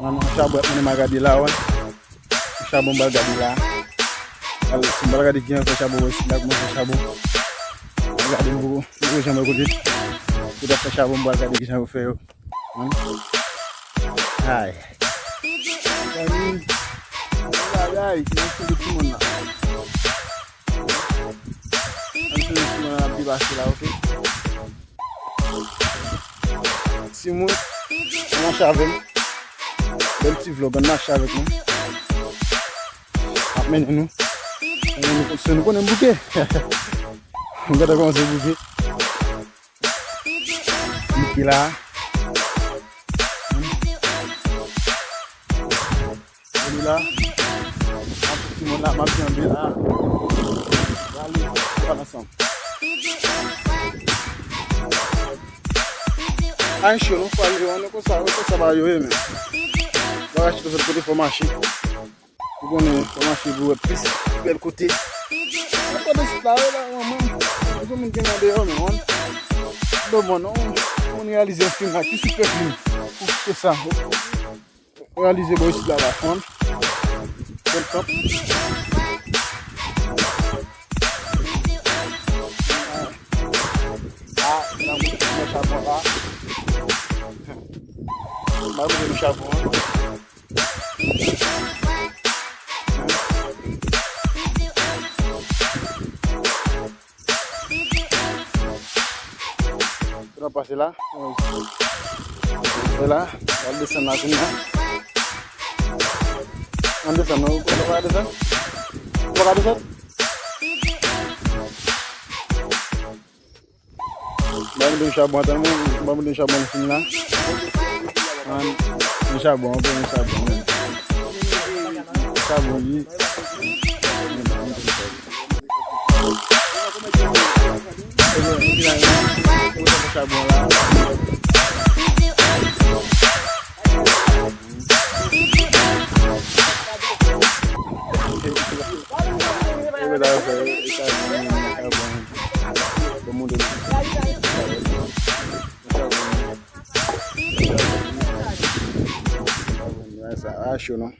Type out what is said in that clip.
Man charbon mwen magadi la wan. Charbon bal gadi la. Al simbal gadi gen ko charbon wes dak mo charbon. Gadi mbugo jambe ko dit. Ku def charbon bal gadi gis na ko feyo. Ay. Ay, não tem como não. Não tem como lá, ok? Simon, na chave. Bel petit vlog na chave com. Amen nous. Nous nous connaissons bouquet. On va commencer bouquet. Bouquet là. Là. Mon âme a bien bien là. Allez, on va ensemble. Ah, je não falo, eu não consigo trabalhar mesmo. Eu acho que eu vou poder formar-se. Eu vou formar-se do plus pelo côté. Eu vou descer lá, maman. Eu vou me ganhar de homem, on. Bon, non, on réalise un film aqui, super film. C'est ça. Réaliser bon ici là la femme. Top. Ah, não, meu charbon lá. Vamos ver o charbon. Vamos passar lá. Vai lá, vai descer na cima. Anda sana, kau ada sana? Kau ada sana? Baru dia syabon tamu, baru dia syabon sini lah. Dia syabon, apa dia syabon? Syabon ni. Kita syabon lah. Acho, não?